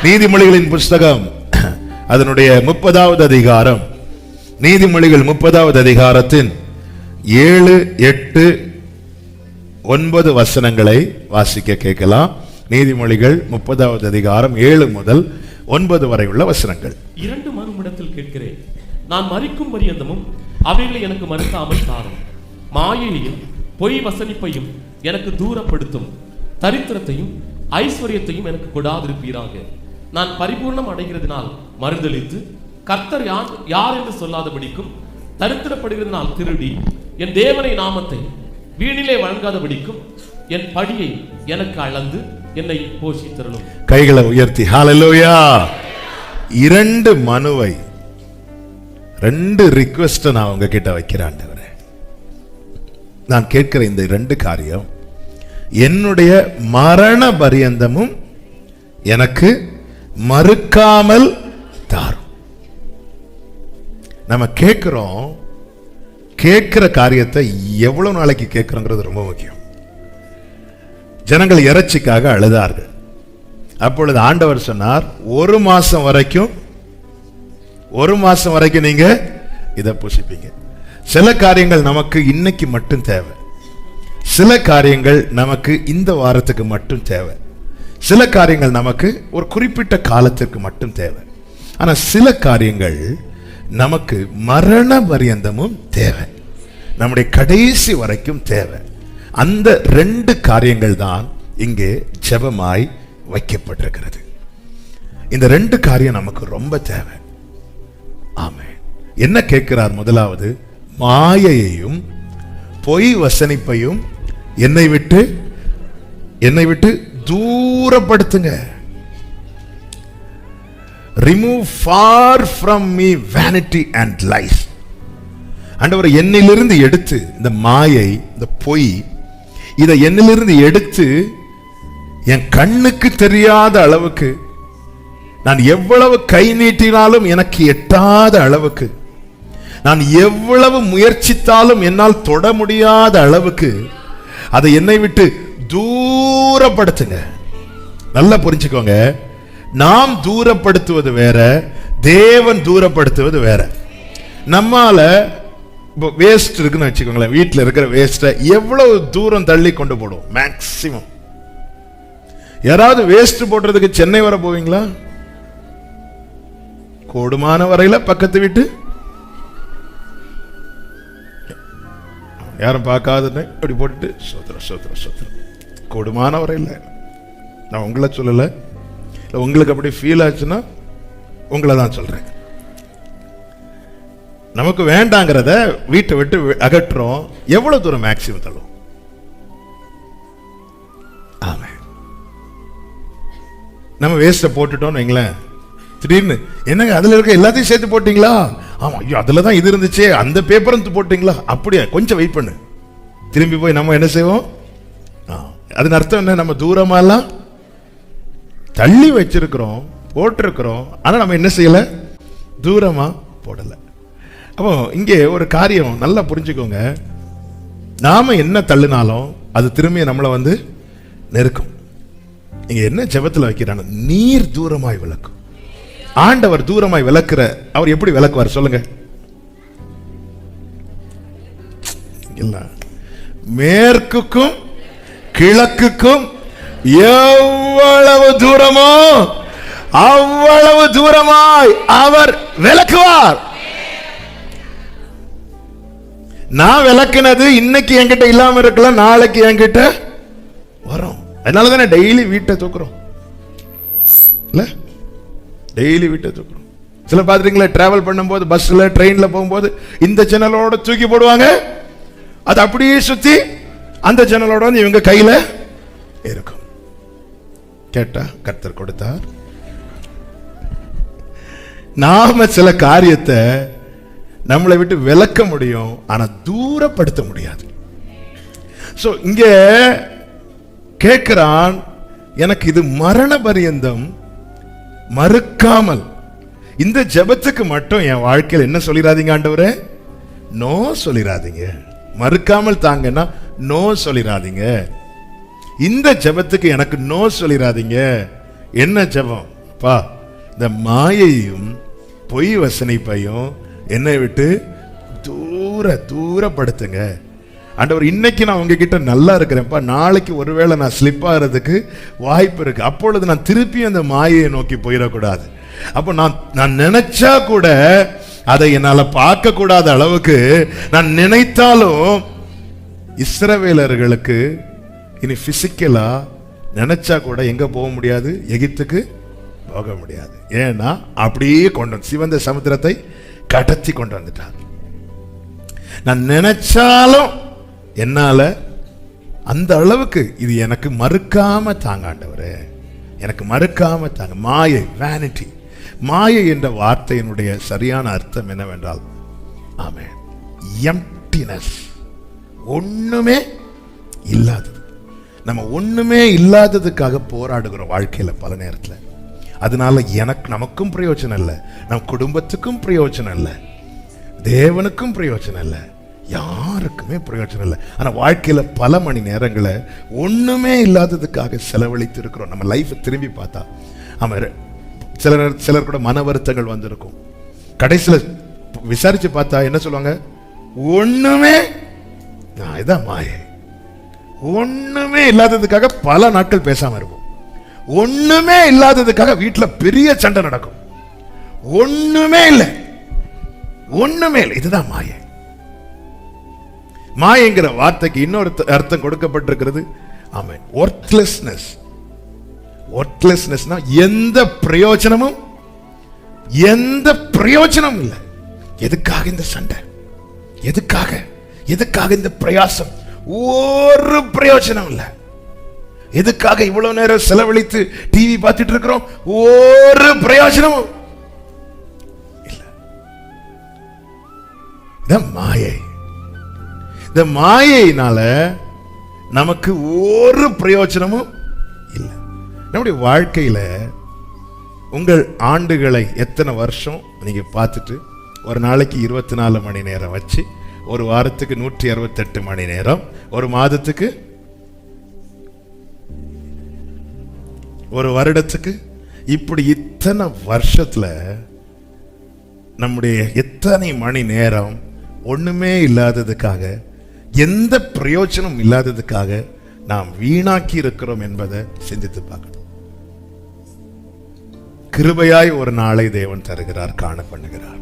நீதிமொழிகளின் புஸ்தகம் அதனுடைய 30வது அதிகாரம், நீதிமொழிகள் 30வது அதிகாரத்தின் 7, 8, 9 வசனங்களை வாசிக்க கேட்கலாம். நீதிமொழிகள் 30வது அதிகாரம் 7 முதல் 9 வரை உள்ள வசனங்கள். 2 மறுமிடத்தில் கேட்கிறேன், நான் மரிக்கும் பரியந்தமும் அவைகளை எனக்கு மறுக்காமல் தாரும். மாயையையும் பொய் வசனிப்பையும் எனக்கு தூரப்படுத்தும். தரித்திரத்தையும் ஐஸ்வர்யத்தையும் எனக்கு கொடாதிருப்பீராக. நான் பரிபூர்ணம் அடைகிறதுனால் மறுதலித்து கர்த்தர் யார் என்று சொல்லாதபடிக்கும், தரித்திரப்படுகிறதுனால் திருடி என் தேவனை நாமத்தை வீணிலே வழங்காதபடிக்கும் என் படியை எனக்கு அளந்து என்னை போஷித்தருளும். கைகளை உயர்த்தி ஹல்லேலூயா. 2 மனுவை, 2 ரிக்வெஸ்ட் நான் உங்ககிட்ட வைக்கிறேன். நான் கேட்கிற இந்த 2 காரியம் என்னுடைய மரண பரியந்தமும் எனக்கு மறுக்காமல் தாரும். நம்ம கேட்கிறோம், கேட்கிற காரியத்தை எவ்வளவு நாளைக்கு கேட்கிறோங்கிறது ரொம்ப முக்கியம். ஜனங்கள் இறைச்சிக்காக அழுதார்கள். அப்பொழுது ஆண்டவர் சொன்னார், 1 மாசம் வரைக்கும் நீங்க இதை புசிப்பீங்க. சில காரியங்கள் நமக்கு இன்னைக்கு மட்டும் தேவை, சில காரியங்கள் நமக்கு இந்த வாரத்துக்கு மட்டும் தேவை, சில காரியங்கள் நமக்கு ஒரு குறிப்பிட்ட காலத்திற்கு மட்டும் தேவை. ஆனா சில காரியங்கள் நமக்கு மரண பரியந்தமும் தேவை, நம்முடைய கடைசி வரைக்கும் தேவை. அந்த 2 காரியங்கள் தான் இங்கே ஜெபமாய் வைக்கப்பட்டிருக்கிறது. இந்த 2 காரியம் நமக்கு ரொம்ப தேவை. ஆமென். என்ன கேட்கிறார்? முதலாவது, மாயையையும் பொய் வசனிப்பையும் என்னை விட்டு தூரப்படுத்துங்க. Remove far from me vanity and lies. ஆண்டவர் என்னிலிருந்து எடுத்து இந்த மாயை, இந்த பொய், இதை என்னிலிருந்து எடுத்து என் கண்ணுக்கு தெரியாத அளவுக்கு, நான் எவ்வளவு கை நீட்டினாலும் எனக்கு எட்டாத அளவுக்கு, நான் எவ்வளவு முயற்சித்தாலும் என்னால் தொட முடியாத அளவுக்கு அதை என்னை விட்டு தூரப்படுத்துங்க. நல்லா புரிஞ்சுக்கோங்க, நாம் தூரப்படுத்துவது வேற, தேவன் தூரப்படுத்துவது வேற. நம்மால வேஸ்ட் இருக்குன்னு வச்சுக்கோங்களேன், வீட்டில் இருக்கிற வேஸ்ட்டை எவ்வளவு தூரம் தள்ளி கொண்டு போடுவோம்? மேக்சிமம். யாராவது வேஸ்ட் போடுறதுக்கு சென்னை வர போவீங்களா? கூடுமான வரையில பக்கத்து வீட்டு, யாரும் பார்க்காதுன்னு அப்படி போட்டுட்டு சோத்திரம் கூடுமான வரையில். நான் உங்களை சொல்லலை, உங்களுக்கு அப்படி ஃபீல் ஆச்சுன்னா உங்களை தான் சொல்றேன். நமக்கு வேண்டாங்கிறத வீட்டை விட்டு அகற்றுறோம். எவ்வளவு தூரம் மேக்சிமம் தள்ளும்? ஆமா, நம்ம வேஸ்ட்டை போட்டுட்டோம்னு வைங்களேன், திடீர்னு என்னங்க அதுல இருக்க எல்லாத்தையும் சேர்த்து போட்டீங்களா? ஆமா, ஐயோ அதுல தான் இது இருந்துச்சே, அந்த பேப்பரும் போட்டீங்களா? அப்படியா, கொஞ்சம் வெயிட் பண்ணு. திரும்பி போய் நம்ம என்ன செய்வோம்? அதன் அர்த்தம் என்ன? நம்ம தூரமாலாம் தள்ளி வச்சிருக்கிறோம், போட்டிருக்கிறோம், ஆனா நம்ம என்ன செய்யல? தூரமா போடல. அப்போ இங்கே ஒரு காரியம் நல்லா புரிஞ்சுக்கோங்க, நாம என்ன தள்ளினாலும் அது திரும்பி நம்மளை வந்து நெருக்கும். இங்க என்ன ஜெபத்தில் வைக்கிறான? நீர் தூரமாய் விளக்கும். ஆண்டவர் தூரமாய் விளக்குற, அவர் எப்படி விளக்குவார் சொல்லுங்க? இல்ல, மேற்குக்கும் கிழக்குக்கும் எவ்வளவு தூரமோ அவ்வளவு தூரமாய் அவர் விளக்குவார். நான் விளக்குனது இன்னைக்கு என்கிட்ட இல்லாம இருக்கலாம், நாளைக்கு என்கிட்ட வரும். அதனாலதானே டெய்லி வீட்டை தூக்குறோம், இல்ல? டெய்லி வீட்டை தூக்குறோம். சில பாத்துறீங்களா, டிராவல் பண்ணும்போது பஸ்ல ட்ரெயின்ல போகும்போது இந்த ஜன்னலோட தூக்கி போடுவாங்க, அது அப்படியே சுத்தி அந்த ஜன்னலோட வந்து இவங்க கையில இருக்கும். கேட்டா கர்த்தர் கொடுத்தார். நாம சில காரியத்தை நம்மளை விட்டு விலக்க முடியும், ஆனா தூரப்படுத்த முடியாது. சோ இங்க கேட்கிறான், எனக்கு இது மரண பரியந்தம் மறுக்காமல், இந்த ஜெபத்துக்கு மட்டும் என் வாழ்க்கையில் என்ன சொல்லிடாதீங்க ஆண்டவரே? நோ சொல்லிடாதீங்க. மறுக்காமல் தாங்கன்னா நோ சொல்லிடாதீங்க. இந்த ஜெபத்துக்கு எனக்கு நோ சொல்லிடாதீங்க. என்ன ஜெபம்? அப்பா இந்த மாயையும் பொய் வசனிப்பையும் என்னை விட்டு தூரப்படுத்துங்க ஆண்டவர். இன்னைக்கு நான் உங்ககிட்ட நல்லா இருக்கிறேன்ப்பா, நாளைக்கு ஒருவேளை நான் ஸ்லிப் ஆகிறதுக்கு வாய்ப்பு இருக்கு. அப்பொழுது நான் திருப்பி அந்த மாயையை நோக்கி போயிடக்கூடாது. அப்போ நான் நினைச்சா கூட அதை என்னால பார்க்க கூடாத அளவுக்கு நான் நினைத்தாலும் இஸ்ரவேலர்களுக்கு இனி பிசிக்கலா நினைச்சா கூட எங்க போக முடியாது, எகிப்துக்கு போக முடியாது. ஏன்னா அப்படியே கொண்டு சிவந்த சமுத்திரத்தை கடத்தி கொண்டு வந்துட்டார். நான் நினைச்சாலும் என்னால அந்த அளவுக்கு இது எனக்கு மறுக்காம தாங்க ஆண்டவரே, எனக்கு மறுக்காம தாங்க. மாயை, வேனிட்டி. மாயை என்ற வார்த்தையினுடைய சரியான அர்த்தம் என்னவென்றால் ஆமென், எம்ப்டினஸ், ஒண்ணுமே இல்லாதது. நம்ம ஒண்ணுமே இல்லாததுக்காக போராடுகிறோம் வாழ்க்கையில பல நேரத்தில். அதனால நமக்கும் பிரயோஜனம் இல்லை, நம் குடும்பத்துக்கும் பிரயோஜனம் இல்லை, தேவனுக்கும் பிரயோஜனம் இல்லை, யாருக்குமே பிரயோஜனம் இல்லை. ஆனா வாழ்க்கையில பல மணி நேரங்களை ஒண்ணுமே இல்லாததுக்காக செலவழித்து இருக்கிறோம். நம்ம லைஃப் திரும்பி பார்த்தா சிலர் கூட மன வருத்தங்கள் வந்திருக்கும். கடைசியில விசாரிச்சு பார்த்தா என்ன சொல்லுவாங்க, ஒண்ணுமே இதான் மாயை. ஒண்ணுமே இல்லாததுக்காக பல நாட்கள் பேசாம இருப்போம். ஒண்ணுமே இல்லாததுக்காக வீட்டுல பெரிய சண்டை நடக்கும். ஒண்ணுமே இல்லை, ஒண்ணுமே இல்லை. இதுதான் மாயை. மாயைங்கிற வார்த்தைக்கு இன்னொரு அர்த்தம் கொடுக்கப்பட்டிருக்கிறது. ஆமென், ஒர்த்லெஸ்னஸ். ஒர்த்லெஸ்னஸ்னா எந்த பிரயோஜனமும் இல்லை. எதுக்காக இந்த சண்டை, எதுக்காக இந்த பிரயாசம், ஒரு பிரயோஜனம் இல்லை. எதுக்காக இவ்வளவு நேரம் செலவழித்து டிவி பார்த்துட்டு இருக்கிறோம், ஒரு பிரயோஜனமும் இல்லை. மாயை. இந்த மாயையினால நமக்கு ஒரு பிரயோஜனமும் இல்லை. நம்முடைய வாழ்க்கையில உங்கள் ஆண்டுகளை எத்தனை வருஷம் நீங்க பார்த்துட்டு ஒரு நாளைக்கு 24 மணி நேரம் வச்சு, ஒரு வாரத்துக்கு 168 மணி நேரம், ஒரு மாதத்துக்கு, ஒரு வருடத்துக்கு, இப்படி இத்தனை வருஷத்துல நம்முடைய எத்தனை மணி நேரம் ஒண்ணுமே இல்லாததுக்காக, எந்த பிரயோஜனம் இல்லாததுக்காக நாம் வீணாக்கி இருக்கிறோம் என்பதை சிந்தித்து பார்க்கணும். கிருபையாய் ஒரு நாளை தேவன் தருகிறார், காண பண்ணுகிறார்.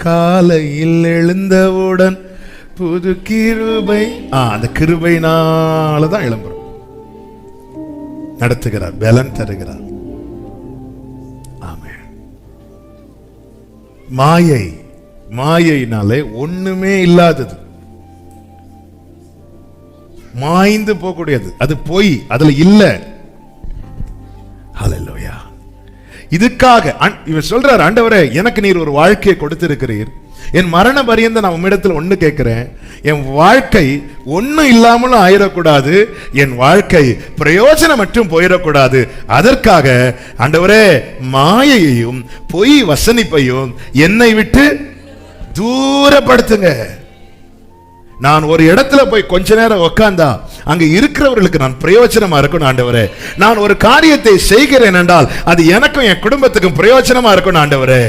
காலையில் எழுந்தவுடன் புது கிருபை, அந்த கிருபையினாலதான் எழும்புறோம். நடத்துகிறார், பலன் தருகிறார். ஆமென். மாயையினாலே ஒண்ணுமே இல்லாதது, மாய்ந்து போகக்கூடியது, அது போய் அதுல இல்ல. ஹல்லேலூயா. இதுக்காக இவர் சொல்றார், ஆண்டவரே எனக்கு நீர் ஒரு வாழ்க்கையை கொடுத்திருக்கிறீர், என் மரண பரியந்த நான் உம்மிடத்தில் ஒண்ணு கேட்கிறேன், என் வாழ்க்கை ஒண்ணு இல்லாமலும் ஆயிடக்கூடாது, என் வாழ்க்கை பிரயோஜனம் மட்டும் போயிடக்கூடாது. அதற்காக ஆண்டவரே மாயையையும் பொய் வசனிப்பையும் என்னை விட்டு தூரப்படுத்துங்க. நான் ஒரு இடத்துல போய் கொஞ்ச நேரம் உட்கார்ந்தா அங்க இருக்கிறவர்களுக்கு நான் பிரயோஜனமா இருக்கணும் ஆண்டவரே. நான் ஒரு காரியத்தை செய்கிறேன் என்றால் அது எனக்கும் என் குடும்பத்துக்கும் பிரயோஜனமா இருக்கணும் ஆண்டவரே.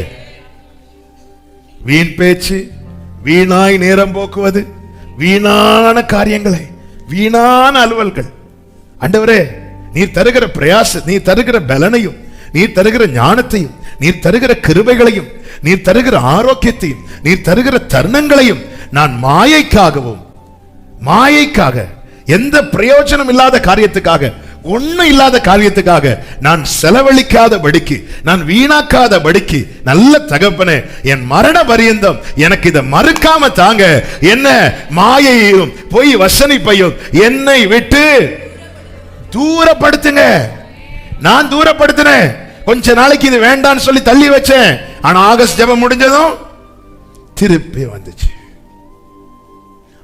வீண் பேச்சு, வீணாய் நேரம் போக்குவது, வீணான காரியங்களை, வீணான அலுவல்கள், ஆண்டவரே நீர் தருகிற பிரயாச, நீர் தருகிற பலனையும், நீர் தருகிற ஞானத்தையும், நீர் தருகிற கிருபைகளையும், நீர் தருகிற ஆரோக்கியத்தையும், நீர் தருகிற தருணங்களையும் நான் மாயைக்காக எந்த பிரயோஜனம் இல்லாத காரியத்துக்காக, ஒண்ணு இல்லாத காரியத்துக்காக நான் செலவழிக்காத படிக்கு, நான் வீணாக்காத படிக்கு, நல்ல தகப்பனே என் மரண பரியந்தம் எனக்கு இதை மறுக்காம தாங்க. என்ன மாயையும் பொய் வசனிப்பையும் என்னை விட்டு தூரப்படுத்துங்க. நான் தூரப்படுத்தினேன், கொஞ்ச நாளைக்கு இது வேண்டான்னு சொல்லி தள்ளி வச்சேன். ஆனா ஆகஸ்ட் ஜெபம் முடிஞ்சதும் திருப்பி வந்துச்சு.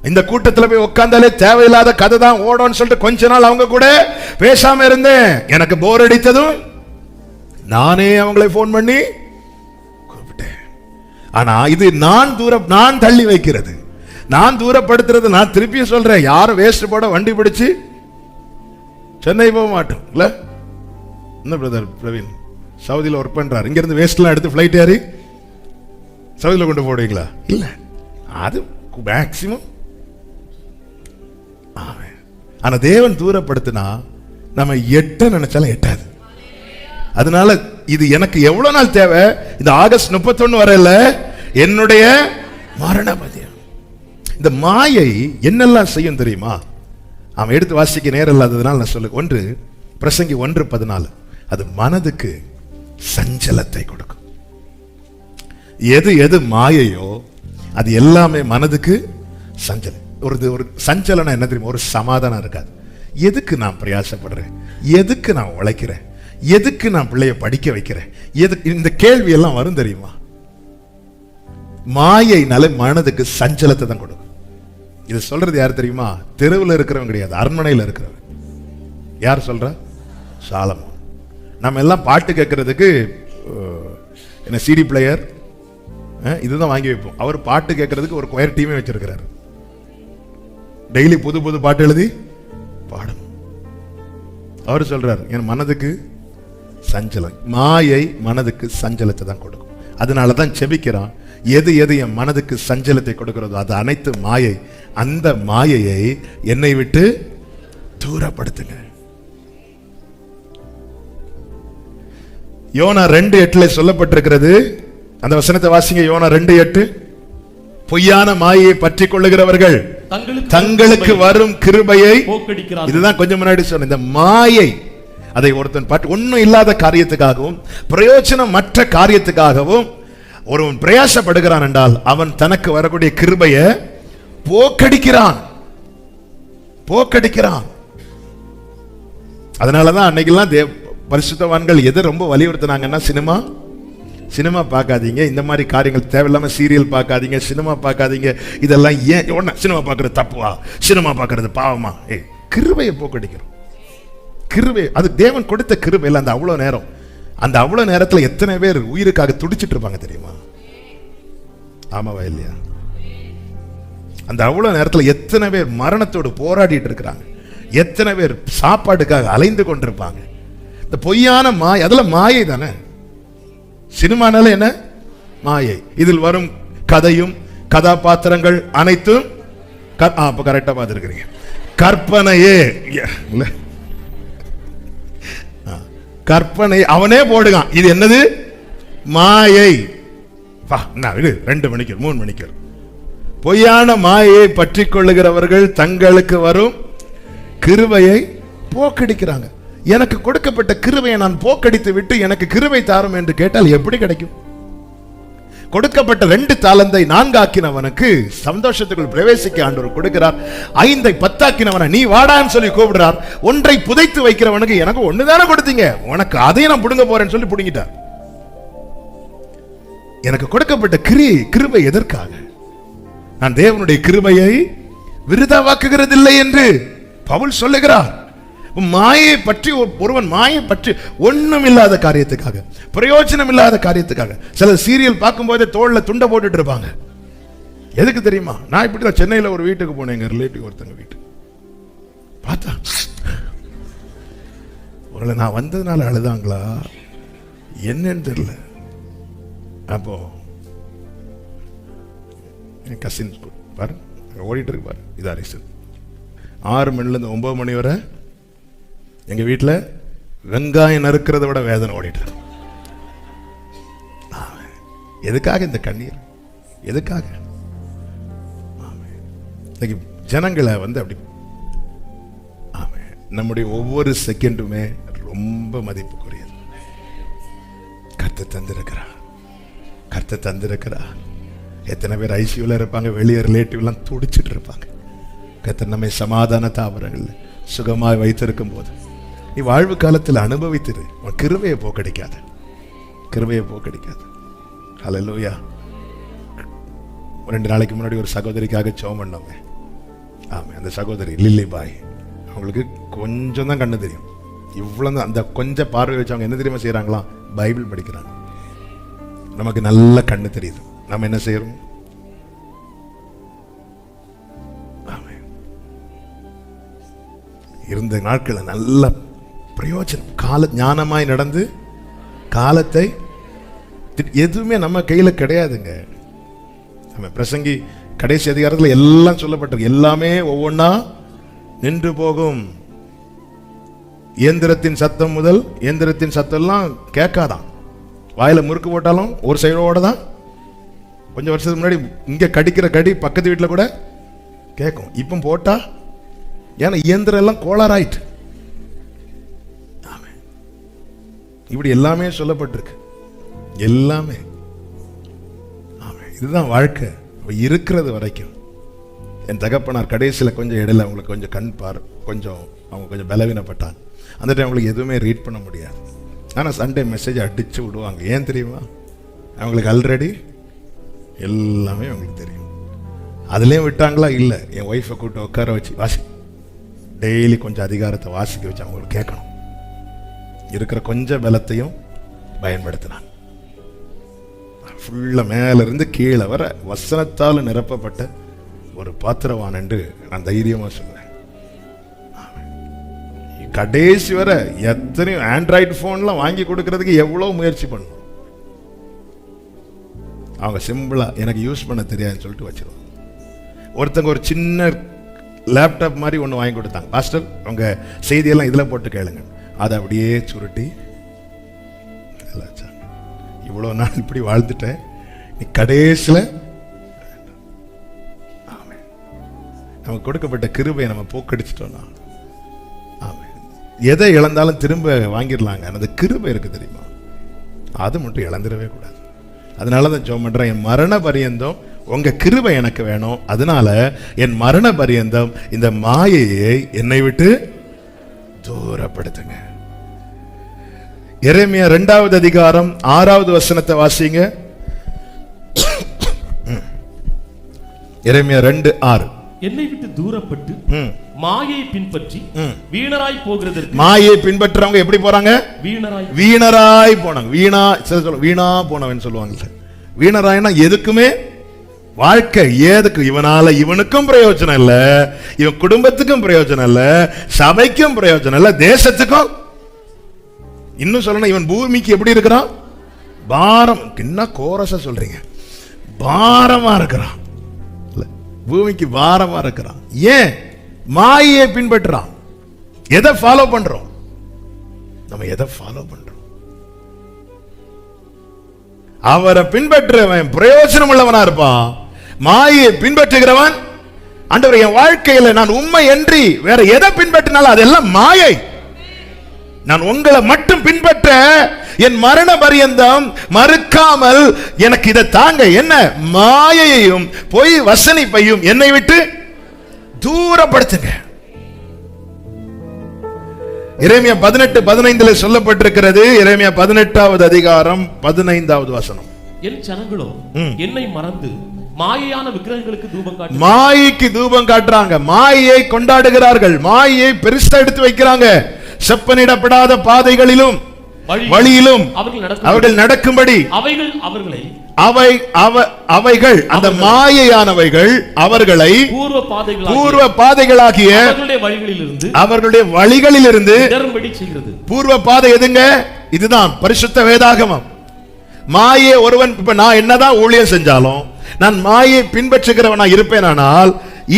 இந்த கூட்டத்தில் போய் உட்கார்ந்தாலே தேவையில்லாத கதை தான் ஓடும்னு சொல்லிட்டு கொஞ்ச நாள் அவங்க கூட பேசாம இருந்தேன். எனக்கு போர் அடித்ததும் நானே அவங்களை போன் பண்ணி கூப்பிட்டேன். ஆனா இது நான் தள்ளி வைக்கிறது, நான் தூரப்படுத்துறது. நான் திருப்பி சொல்றேன், யாரும் வேஸ்ட் போட வண்டி பிடிச்சு சென்னை போக மாட்டோம் இல்ல. என்ன பிரதர் பிரவீன்? சவுதியில் ஒர்க் பண்றாரு. இங்க இருந்து வேஸ்ட்லாம் எடுத்து ஃபிளைட் ஏறி சவுதியில் கொண்டு போடுவீங்களா? இல்ல, அது மேக்சிமம். ஆனா தேவன் தூரப்படுத்தினா நம்ம எட்ட நினைச்சாலும் எட்டாது. அதனால இது எனக்கு எவ்வளவு நாள் தேவை? இந்த ஆகஸ்ட் 31 வரையில என்னுடைய மரண பதியம். இந்த மாயை என்னெல்லாம் செய்யும் தெரியுமா? அவன் எடுத்து வாசிக்க நேரம் இல்லாததுனால நான் சொல்ல. 1 பிரசங்கி 1:14. அது மனதுக்கு சஞ்சலத்தை கொடுக்கும். எது எது மாயையோ அது எல்லாமே மனதுக்கு சஞ்சலம். ஒரு சஞ்சலனா என்ன தெரியுமா? ஒரு சமாதானம் இருக்காது. எதுக்கு நான் பிரயாசப்படுறேன்? எதுக்கு நான் உழைக்கிறேன்? எதுக்கு நான் பிள்ளைய படிக்க வைக்கிறேன்? எதுக்கு இந்த கேள்வி எல்லாம் வரும் தெரியுமா? மாயைனால மனதுக்கு சஞ்சலத்தை தான் கொடுக்கும். இது சொல்றது யார் தெரியுமா? தெருவில் இருக்கிறவங்க கிடையாது, அரண்மனையில் இருக்கிறவங்க. யார் சொல்ற? சாலமோன். நம்ம எல்லாம் பாட்டு கேட்கறதுக்கு என்ன சிடி பிளேயர் இதுதான் வாங்கி வைப்போம். அவர் பாட்டு கேட்கறதுக்கு ஒரு கொயர் டீமே வச்சிருக்கிறார். டெய்லி புது புது பாட்டு எழுதி பாடணும். அவர் சொல்றார், என் மனதுக்கு சஞ்சலம். மாயை மனதுக்கு சஞ்சலத்தை தான் கொடுக்கும். அதனாலதான் செபிக்கிறான், எது எது என் மனதுக்கு சஞ்சலத்தை கொடுக்கிறதோ அது அனைத்து மாயை. அந்த மாயையை என்னை விட்டு தூரப்படுத்துங்க. யோனா 2:8 சொல்லப்பட்டிருக்கிறது. அந்த வசனத்தை வாசிங்க. யோனா 2:8. பொய்யான மாயையை பற்றி கொள்ளுகிறவர்கள் தங்களுக்கு வரும் கிருபையை போக்கடிக்கிறார்கள். இதுதான் கொஞ்சம் முன்னாடி சொன்ன இந்த மாயை. அதை ஒருத்தன் பற்றி ஒன்னும் இல்லாத காரியத்துக்காகவும் பிரயோஜனம் மற்ற காரியத்துக்காகவும் ஒருவன் பிரயாசப்படுகிறான் என்றால் அவன் தனக்கு வரக்கூடிய கிருபையை போக்கடிக்கிறான். அதனாலதான் அன்னைக்கெல்லாம் பரிசுத்தவான்கள் எதை ரொம்ப வலியுறுத்தினாங்கன்னா, சினிமா பார்க்காதீங்க, இந்த மாதிரி காரியங்கள் தேவையில்லாம சீரியல் பார்க்காதீங்க, சினிமா பார்க்காதீங்க. இதெல்லாம் ஏன் சினிமா பார்க்கறது தப்புவா? சினிமா பார்க்கறது பாவமா? கிருபையை போக்கடிக்கிறோம். கிருபை அது தேவன் கொடுத்த கிருபை இல்லை. அந்த அவ்வளவு நேரத்தில் எத்தனை பேர் உயிருக்காக துடிச்சிட்டு இருப்பாங்க தெரியுமா? ஆமாவா இல்லையா? அந்த அவ்வளவு நேரத்தில் எத்தனை பேர் மரணத்தோடு போராடிட்டு இருக்கிறாங்க, எத்தனை பேர் சாப்பாடுக்காக அலைந்து கொண்டிருப்பாங்க. இந்த பொய்யான மாயை, அதெல்லாம் மாயை தானே. சினிமானால என்ன? மாயை. இதில் வரும் கதையும் கதாபாத்திரங்கள் அனைத்தும் அப்ப கரெக்டா பார்த்திருக்கிறீங்க. கற்பனையே கற்பனை அவனே போடுகான். இது என்னது? மாயை. 2 மணிக்கு 3 மணிக்கு பொய்யான மாயை பற்றி கொள்ளுகிறவர்கள் தங்களுக்கு வரும் கிருபையை போக்கடிக்கிறாங்க. எனக்கு கொடுக்கப்பட்ட கிருபையை நான் போக்கடித்து விட்டு எனக்கு கிருபை தாரும் என்று கேட்டால் எப்படி கிடைக்கும்? கொடுக்கப்பட்ட 2 தாலந்தை 4 ஆக்கினவனுக்கு சந்தோஷத்துக்குள் பிரவேசிக்க ஆண்டவர் கொடுக்கிறார். 5 10 ஆக்கினவனை நீ வாடான்னு சொல்லி கூப்பிடுறார். 1 புதைத்து வைக்கிறவனுக்கு எனக்கு 1 தானே கொடுத்தீங்க, உனக்கு அதையும் நான் புடுங்க போறேன்னு சொல்லி புடுங்கிட்டார். எனக்கு கொடுக்கப்பட்ட கிருபை எதற்காக? நான் தேவனுடைய கிருபையை விருதாவாக்குகிறதில்லை என்று பவுல் சொல்லுகிறார். மாயை பற்றி ஒருவன் மாயை பற்றி ஒண்ணும் இல்லாத காரியத்துக்காக, பிரயோஜனம் இல்லாத காரியத்துக்காக, சில சீரியல் பார்க்கும் போதே தோல்ல துண்டை போட்டுட்டு இருப்பாங்க. எதுக்கு தெரியுமா? நான் இப்படி சென்னையில ஒரு வீட்டுக்கு போனேன், எங்க ரிலேட்டிவ் ஒருத்தங்க வீட்டு பார்த்தா உங்களை நான் வந்ததுனால அழுதாங்களா என்னன்னு தெரியல. அப்போ என் கசின் பாரு ஓடிட்டு இருக்கு பாரு. இதா ரீசன் 6 மணில இருந்து 9 மணி வரை எங்க வீட்டில் வெங்காயம் நறுக்கிறத விட வேதனை ஓடிட்டு. எதுக்காக இந்த கண்ணீர்? எதுக்காக? ஜனங்களை அப்படி நம்முடைய ஒவ்வொரு செகண்டுமே ரொம்ப மதிப்புக்குரியது. கர்த்தர் தந்திருக்கிறார். எத்தனை பேர் ஐசியூல இருப்பாங்க, வெளியே ரிலேட்டிவ்லாம் துடிச்சிட்டு இருப்பாங்க. கர்த்தர் நம்மை சமாதான தாவரங்கள் சுகமாய் வைத்திருக்கும் போது நீ வாழ்வு காலத்தில் அனுபவித்திரு. கிருபையை போக்கடிக்காத. ஹல்லேலூயா. 2 நாளைக்கு முன்னாடி ஒரு சகோதரிக்காக ஜெபம் பண்ணோங்க. ஆமா, அந்த சகோதரி லில்லி பாய், அவங்களுக்கு கொஞ்சம் தான் கண்ணு தெரியும். இவ்வளவு அந்த கொஞ்சம் பார்வை வச்சவங்க என்ன தெரியுமா செய்யறாங்களா? பைபிள் படிக்கிறாங்க. நமக்கு நல்ல கண்ணு தெரியுது. நம்ம என்ன செய்யறோம்? இருந்த நாட்களை நல்ல பிரயோஜனம் ஞானமாய் நடந்து காலத்தை எதுவுமே நம்ம கையில கிடையாதுங்க. நம்ம பிரசங்கி கடைசி அதிகாரத்தில் எல்லாம் சொல்லப்பட்டிருக்கு. எல்லாமே ஒவ்வொன்றா நின்று போகும். இயந்திரத்தின் சத்தம் முதல் இயந்திரத்தின் சத்தம் எல்லாம் கேட்காதான். வாயில முறுக்கு போட்டாலும் ஒரு சைடோட தான். கொஞ்சம் வருஷத்துக்கு முன்னாடி இங்க கடிக்கிற கடி பக்கத்து வீட்டில் கூட கேட்கும். இப்போ போட்டா ஏன்னா இயந்திரம் எல்லாம் கோளாறாயிட்டு. இப்படி எல்லாமே சொல்லப்பட்டிருக்கு. எல்லாமே இதுதான் வாழ்க்கை. இருக்கிறது வரைக்கும் என் தகப்பனார் கடைசியில் கொஞ்சம் இடையில அவங்களுக்கு கொஞ்சம் கண் பார் கொஞ்சம் அவங்க கொஞ்சம் பலவீனப்பட்டாங்க. அந்த டைம் அவங்களுக்கு எதுவுமே ரீட் பண்ண முடியாது. ஆனால் சண்டே மெசேஜ் அடிச்சு விடுவாங்க. ஏன் தெரியுமா? அவங்களுக்கு ஆல்ரெடி எல்லாமே அவங்களுக்கு தெரியும். அதுலேயும் விட்டாங்களா? இல்லை. என் ஒய்ஃபை கூப்பிட்டு உட்கார வச்சு வாசி, டெய்லி கொஞ்சம் அதிகாரத்தை வாசிக்க வச்சு அவங்களுக்கு கேட்கணும். இருக்கிற கொஞ்சம் பலத்தையும் பயன்படுத்தினாங்க. ஃபுல்லாக மேலிருந்து கீழே வர வசனத்தால் நிரப்பப்பட்ட ஒரு பாத்திரவான் என்று நான் தைரியமாக சொல்றேன். கடைசி வர எத்தனையோ ஆண்ட்ராய்டு போன்லாம் வாங்கி கொடுக்கறதுக்கு எவ்வளோ முயற்சி பண்ணும். அவங்க சிம்பிளா எனக்கு யூஸ் பண்ண தெரியாதுன்னு சொல்லிட்டு வச்சிருவாங்க. ஒருத்தங்க ஒரு சின்ன லேப்டாப் மாதிரி ஒன்று வாங்கி கொடுத்தாங்க. பாஸ்டர் அவங்க செய்தியெல்லாம் இதில் போட்டு கேளுங்க. அதை அப்படியே சுருட்டி இவ்வளோ நாள் இப்படி வாழ்ந்துட்டேன். நீ கடைசியில் நமக்கு கொடுக்கப்பட்ட கிருபையை நம்ம போக்கடிச்சிட்டோம்னா எதை இழந்தாலும் திரும்ப வாங்கிடலாங்க. அந்த கிருபை இருக்கு தெரியுமா? அது மட்டும் இழந்துடவே கூடாது. அதனால தான் ஜெபம் பண்றேன், என் மரண பரியந்தம் உங்க கிருபை எனக்கு வேணும். அதனால என் மரண பரியந்தம் இந்த மாயையை என்னை விட்டு தூரப்படுத்துங்க. எரேமியா 2வது அதிகாரம் 6வது வசனத்தை வாசிங்க. எரேமியா 2:6. என்னை விட்டு தூரப்பட்டு மாயை பின்பற்றி வீணராய் போகிறதற்கு. மாயை பின்பற்றவங்க எப்படி போறாங்க? வீணராய் போனாங்க. வீணா போனவன் சொல்லுவாங்க. வீணராய்னா எதுக்குமே வாழ்க்கை ஏதுக்கு இவனால இவனுக்கும் பிரயோஜனம் இல்ல, இவன் குடும்பத்துக்கும் பிரயோஜனம் இல்ல, சபைக்கும் பிரயோஜனம் இல்ல, தேசத்துக்கும். இன்னும் சொல்லணும், இவன் பூமிக்கு எப்படி இருக்கிறான்? பாரம். என்ன கோரஸா சொல்றீங்க? பாரமா இருக்கிறான். பூமிக்கு பாரமா இருக்கிறான். ஏன்? மாயை பின்பற்றான். எதை ஃபாலோ பண்றோம்? நம்ம எதை ஃபாலோ பண்றோம்? அவரை பின்பற்றுறவன் பிரயோஜனம் உள்ளவனா இருப்பான். மாயை பின்பற்றுகிறவன், ஆண்டவர் என் வாழ்க்கையில நான் உண்மை என்று வேற எதை பின்பற்றினாலும் அதெல்லாம் மாயை. நான் உங்களை மட்டும் பின்பற்ற என் மரண பரியந்தம் மறுக்காமல் எனக்கு இதை தாங்க. என்ன? மாயையையும் பொய் வசனிப்பையும் என்னை விட்டு தூரப்படுத்துங்க. எரேமியா 18:15 சொல்லப்பட்டிருக்கிறது. எரேமியா 18வது அதிகாரம் 15வது வசனம். என் ஜனங்களோ என்னை மறந்து மாயையான விக்கிரகங்களுக்கு தூபம் காட்டு. மாயைக்கு தூபம் காட்டுறாங்க. மாயையை கொண்டாடுகிறார்கள். மாயையை பெருசா எடுத்து வைக்கிறாங்க. செப்பனிடப்படாத பாதைகளிலும் வழியிலும் அவர்கள் நடக்கும்படி அவைகள் அந்த மாயையானவைகள் அவர்களை பூர்வ பாதைகளாகிய அவர்களுடைய வழிகளிலிருந்து பூர்வ பாதை எதுங்க? இதுதான் பரிசுத்த வேதாகமம். மாயை ஒருவன் இப்ப நான் என்னதான் ஊழியம் செஞ்சாலும் நான் மாயை பின்பற்றுகிறவனா இருப்பேனானால்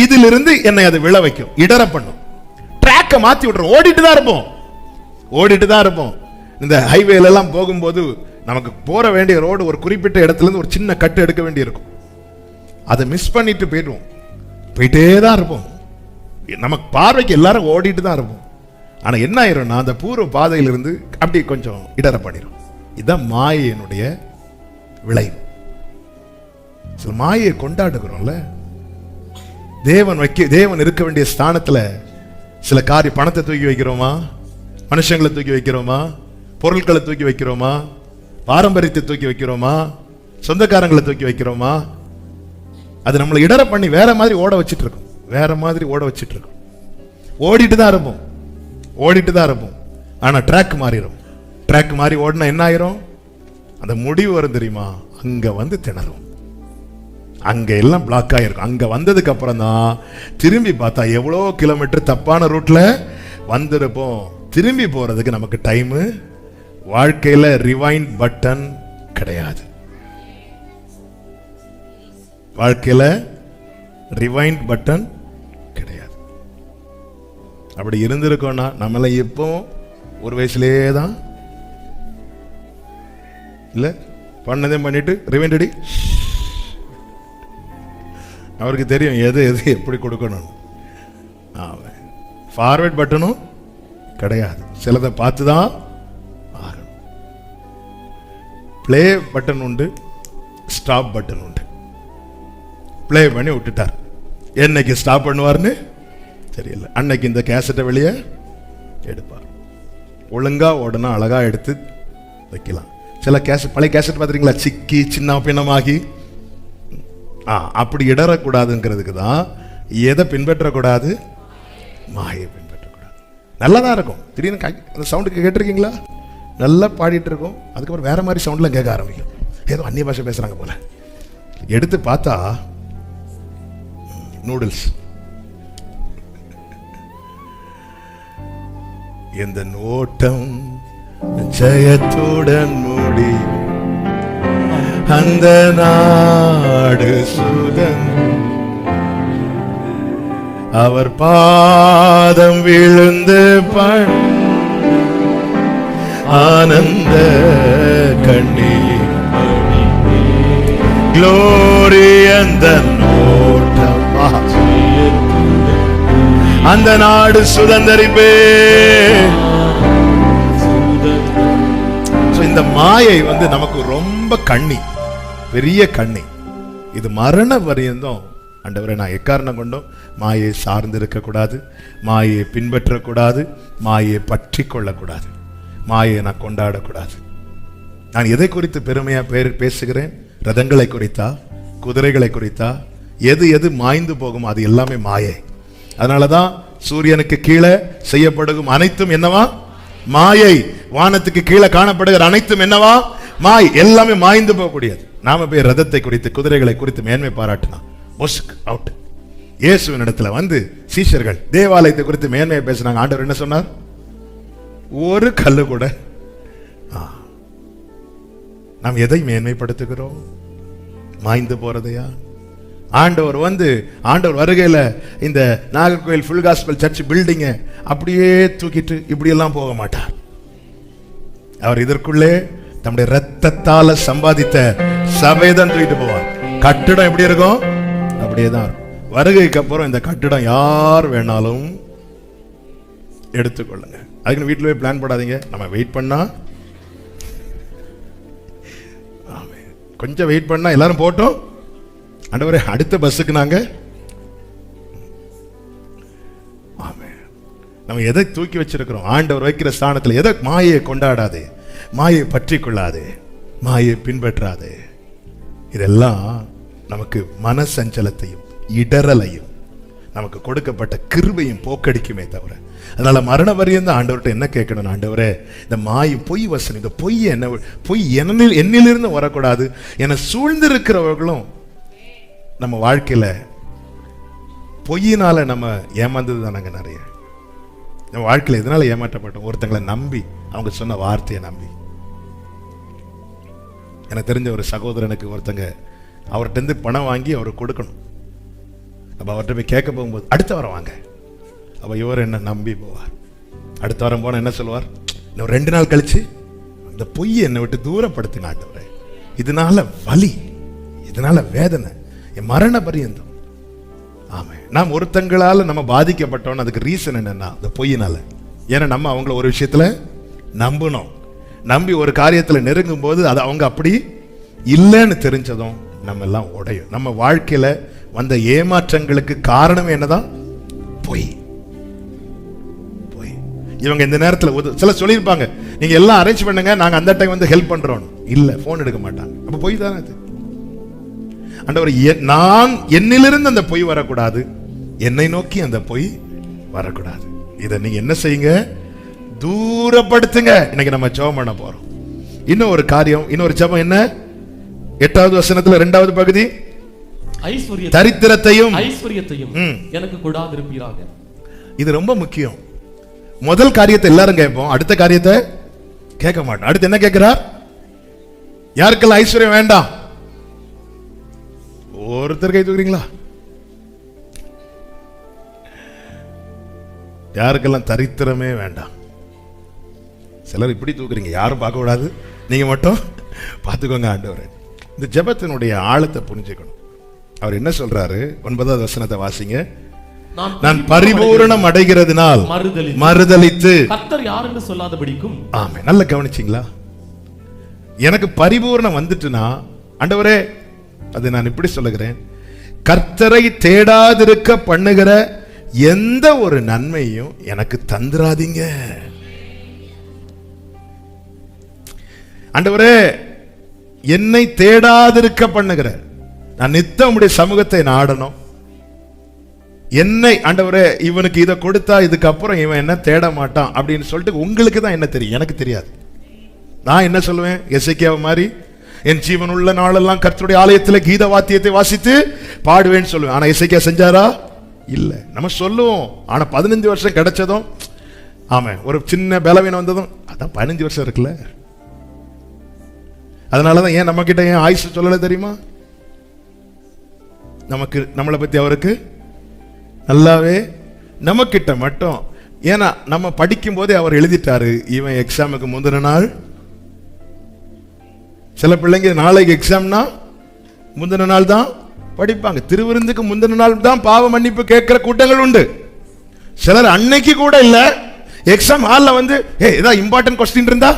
இதிலிருந்து என்னை அது விழ வைக்கும், இடர பண்ணும், ட்ராக்கை மாத்தி விட்டுரும். ஓடிட்டு தான் இருப்போம். இந்த ஹைவேல எல்லாம் போகும்போது நமக்கு போற வேண்டிய ரோடு ஒரு குறிப்பிட்ட இடத்துல இருந்து ஒரு சின்ன கட்டு எடுக்க வேண்டி இருக்கும். அதை மிஸ் பண்ணிட்டு போயிட்டே தான் இருப்போம். நமக்கு பார்வைக்கு எல்லாரும் ஓடிட்டு தான் இருப்போம். ஆனா என்ன ஆயிரும்னா அந்த பூர்வ பாதையிலிருந்து அப்படி கொஞ்சம் இடர பண்ணிடும். இதுதான் மாயையினுடைய விளைவு. சில மாயை கொண்டாடுகிறோம்ல. தேவன் இருக்க வேண்டிய ஸ்தானத்துல சில காரியம், பணத்தை தூக்கி வைக்கிறோமா, மனுஷங்களை தூக்கி வைக்கிறோமா, பொருட்களை தூக்கி வைக்கிறோமா, பாரம்பரியத்தை தூக்கி வைக்கிறோமா, சொந்தக்காரங்களை தூக்கி வைக்கிறோமா, அது நம்மளை இடர பண்ணி வேற மாதிரி ஓட வச்சிட்டு இருக்கும். ஓடிட்டு தான் இருப்போம். ஆனா ட்ராக் மாறி ஓடினா என்ன ஆயிரும்? அந்த முடிவு வரும் தெரியுமா? அங்க வந்து திணறும். அங்க எல்லாம் பிளாக் ஆயிருக்கும். அங்க வந்ததுக்கு அப்புறம் தான் திரும்பி பார்த்தா எவ்வளோ கிலோமீட்டர் தப்பான ரூட்ல வந்திருப்போம். திரும்பி போறதுக்கு நமக்கு டைம் வாழ்க்கையில ரிவைண்ட் பட்டன் கிடையாது. வாழ்க்கையில ரிவைண்ட் பட்டன் கிடையாது. அப்படி இருந்திருக்கோம்னா நம்மள இப்போ ஒரு வயசுலேயே தான் இல்ல பண்ணதே பண்ணிட்டு ரிவைண்ட் அடி. அவருக்கு தெரியும் எது எது எப்படி கொடுக்கணும். ஃபார்வர்ட் பட்டனும் கிடையாது. சிலதை பார்த்து தான் ஆகணும். பிளே பட்டன் உண்டு, ஸ்டாப் பட்டன் உண்டு. பிளே பண்ணி விட்டுட்டார். என்னைக்கு ஸ்டாப் பண்ணுவார்னு தெரியல. அன்னைக்கு இந்த கேசட்டை வெளியே எடுப்பார். ஒழுங்கா உடனே அழகா எடுத்து வைக்கலாம். சில கேசட், பழைய கேசட் பார்த்துருக்கீங்களா, சிக்கி சின்ன பின்னமாகி அப்படி இடறக்கூடாதுங்கிறதுக்கு தான். எதை பின்பற்றக்கூடாது? மாயை பின்பற்றக்கூடாது. நல்லா தான் இருக்கும். திடீர்னு அந்த சவுண்டுக்கு கேட்டிருக்கீங்களா? நல்லா பாடிட்டு இருக்கோம், அதுக்கப்புறம் வேற மாதிரி சவுண்ட்லாம் கேட்க ஆரம்பிக்கும். ஏதோ அந்நிய பாஷை பேசுறாங்க போல. எடுத்து பார்த்தா நூடுல்ஸ். எந்த நோட்டம் ஜெயத்துடன் மூடி அந்த நாடு சுதன் அவர் பாதம் விழுந்து ஆனந்த கண்ணீர் க்ளோரி அந்த நோட்டம் அந்த நாடு சுதந்தரிப்பே. இந்த மாயை நமக்கு ரொம்ப கண்ணி, பெரிய கண்ணி. இது மரண பரியந்தம் ஆண்டவரே நான் எக்காரணம் கொண்டும் மாயை சார்ந்து இருக்கக்கூடாது, மாயை பின்பற்றக்கூடாது, மாயை பற்றி கொள்ளக்கூடாது, மாயை நான் கொண்டாடக்கூடாது. நான் எதை குறித்து பெருமையா பேசுகிறேன்? ரதங்களை குறித்தா, குதிரைகளை குறித்தா? எது எது மாய்ந்து போகும் அது எல்லாமே மாயை. அதனாலதான் சூரியனுக்கு கீழே செய்யப்படும் அனைத்தும் என்னவா? மாயை. வானத்துக்கு கீழே காணப்படுகிற அனைத்தும் என்னவா? மாய். எல்லாமே மாய்ந்து போகக்கூடியது. நாம போய் ரதத்தை குறித்து, குதிரைகளை குறித்து மேன்மை பாராட்டினா அவுட். இயேசுவின் இடத்துல சீஷர்கள் தேவாலயத்தை குறித்து மேன்மையை பேசினாங்க. ஆண்டவர் என்ன சொன்னார்? ஒரு கல்லு கூட. நாம் எதை மேன்மைப்படுத்துகிறோம்? மாய்ந்து போறதையா? ஆண்டவர் ஆண்டவர் வருகையில இந்த நாகர்கோயில் ஃபுல் காஸ்பல் சர்ச் பில்டிங்க அப்படியே தூக்கிட்டு இப்படியெல்லாம் போக மாட்டார். அவர் இதற்குள்ளே தம்முடைய ரத்தத்தால சம்பாதித்த சபைதான் தூக்கிட்டு போவார். கட்டிடம் எப்படி இருக்கும்? அப்படியே தான் இருக்கும். வருகைக்கு அப்புறம் இந்த கட்டிடம் யார் வேணாலும் எடுத்துக்கொள்ளுங்க. அதுக்கு வீட்டில் போய் பிளான் போடாதீங்க. நம்ம வெயிட் பண்ணா, கொஞ்சம் வெயிட் பண்ணா எல்லாரும் போட்டோம். ஆண்டவரே அடுத்த பஸ்ஸுக்கு நாங்க நம்ம எதை தூக்கி வச்சிருக்கிறோம்? ஆண்டவர் வைக்கிற ஸ்தானத்தில் எதை? மாயை கொண்டாடாதே, மாயை பற்றி கொள்ளாதே, மாயை பின்பற்றாதே. இதெல்லாம் நமக்கு மனசஞ்சலத்தையும் இடரலையும் நமக்கு கொடுக்கப்பட்ட கிருபையும் போக்கடிக்குமே தவிர. அதனால மரண பரியந்தம் ஆண்டவர்கிட்ட என்ன கேட்கணும்? ஆண்டவரே இந்த மாயை, பொய் வசனம், இந்த பொய் என்னிலிருந்து வரக்கூடாது. என சூழ்ந்திருக்கிறவர்களும் நம்ம வாழ்க்கையில பொய்யினால நம்ம ஏமாந்தது தானங்க நிறைய. நம்ம வாழ்க்கையில எதனால ஏமாற்றப்பட்டோம்? ஒருத்தங்களை நம்பி, அவங்க சொன்ன வார்த்தையை நம்பி. எனக்கு தெரிஞ்ச ஒரு சகோதரனுக்கு ஒருத்தங்க அவர்கிட்ட பணம் வாங்கி அவருக்கு கொடுக்கணும். அப்ப அவர்கிட்ட போய் கேட்க போகும்போது அடுத்த வாரம் வாங்க. அப்ப இவர் என்ன நம்பி போவார். அடுத்த வாரம் போன என்ன சொல்லுவார்? இன்னும் 2 நாள் கழிச்சு இந்த பொய் என்னை விட்டு தூரப்படுத்துங்க ஆண்டவரே. இதனால வலி, இதனால வேதனை, என் மரண பரியந்தம். ஆமே, நாம் ஒருத்தங்களால நம்ம பாதிக்கப்பட்டோம். அதுக்கு ரீசன் என்னன்னா இந்த பொய்யினால. ஏன்னா நம்ம அவங்கள ஒரு விஷயத்துல நம்பணும். நம்பி ஒரு காரியத்துல நெருங்கும் போது அது அவங்க அப்படி இல்லைன்னு தெரிஞ்சதும் நம்ம எல்லாம் உடையும். நம்ம வாழ்க்கையில வந்த ஏமாற்றங்களுக்கு காரணம் என்னதான்? பொய். பொய். இவங்க இந்த நேரத்தில் சில சொல்லியிருப்பாங்க, நீங்க எல்லாம் அரேஞ்ச் பண்ணுங்க, நாங்க அந்த டைம் ஹெல்ப் பண்றோம். இல்ல, போன் எடுக்க மாட்டாங்க. அப்ப பொய் தானே அது. ஆண்டவர், நான் என்னிலிருந்து அந்த பொய் வரக்கூடாது, என்னை நோக்கி அந்த பொய் வரக்கூடாது. இதை நீங்க என்ன செய்யுங்க? தூரப்படுத்துங்க. இன்னைக்கு நம்ம ஜெபம் பண்ண போறோம். இன்னும் ஒரு காரியம், இன்னொரு ஜெபம் என்ன? 8வது வசனத்துல 2வது பகுதி, தரித்திரத்தையும் ஐஸ்வரியத்தையும் எனக்கு கொடாதிருப்பீராக. இது ரொம்ப முக்கியம். முதல் காரியத்தை எல்லாரும் கேட்போம், அடுத்த காரியத்தை கேட்க மாட்டோம். அடுத்து என்ன கேட்கிறார்? யாருக்கெல்லாம் ஐஸ்வர்யம் வேண்டாம்? ஒருத்தர் கை தூக்குறீங்களா? யாருக்கெல்லாம் தரித்திரமே வேண்டாம்? சிலர் இப்படி தூக்குறீங்க, யாரும் பார்க்க கூடாது, நீங்க மட்டும் பார்த்துக்கோங்க ஆண்டவரே. இந்த ஜெபத்தினுடைய ஆழத்தை புரிஞ்சுக்கணும். அவர் என்ன சொல்றாரு? 9வது வசனத்தை வாசிங்க. நான் பரிபூரணம் அடைகிறதுனால் மறுதலித்து கர்த்தர் யார் என்று சொல்லாதபடிக்கும். ஆமென். நல்லா கவனிச்சீங்களா? எனக்கு பரிபூரணம் வந்துட்டுனா ஆண்டவரே, அது நான் இப்படி சொல்லுகிறேன், கர்த்தரை தேடாதிருக்க பண்ணுகிற எந்த ஒரு நன்மையும் எனக்கு தந்துராதீங்க ஆண்டவரே. என்னை தேடாதிருக்க பண்ணுகிற, நான் நித்தம் உம்முடைய சமூகத்தை நாடணும். என்னை ஆண்டவரே, இவனுக்கு இதை கொடுத்தா இதுக்கப்புறம் இவன் என்ன தேட மாட்டான் அப்படின்னு சொல்லிட்டு உங்களுக்கு தான் என்ன தெரியும், எனக்கு தெரியாது. நான் என்ன சொல்லுவேன்? எசேக்கியாவை மாதிரி என் ஜீவன் உள்ள நாளெல்லாம் கர்த்தருடைய ஆலயத்தில் கீத வாத்தியத்தை வாசித்து பாடுவேன்னு சொல்லுவேன். ஆனா எசேக்கியா செஞ்சாரா? இல்ல. நம்ம சொல்லுவோம். ஆனா 15 வருஷம் கிடைச்சதும், ஆமா, ஒரு சின்ன பலவீனம் வந்ததும், அதான் 15 வருஷம் இருக்குல்ல. அதனாலதான் ஏன் நம்ம கிட்ட ஏன் ஆயுசு சொல்லல தெரியுமா? நமக்கு நம்மளை பத்தி அவருக்கு நல்லாவே, நம்ம கிட்ட மட்டும். ஏன்னா நம்ம படிக்கும் போதே அவர் எழுதிட்டாரு, இவன் எக்ஸாமுக்கு முந்தின நாள். சில பிள்ளைங்க நாளைக்கு எக்ஸாம்னா முந்தின நாள் தான் படிப்பாங்க. திருவிருந்துக்கு முந்தின நாள் தான் பாவ மன்னிப்பு கேட்கிற கூட்டங்கள் உண்டு. சிலர் அன்னைக்கு கூட இல்ல, எக்ஸாம் ஹால்ல வந்து ஏதாவது இம்பார்ட்டன்ட் கொஸ்டின் இருந்தா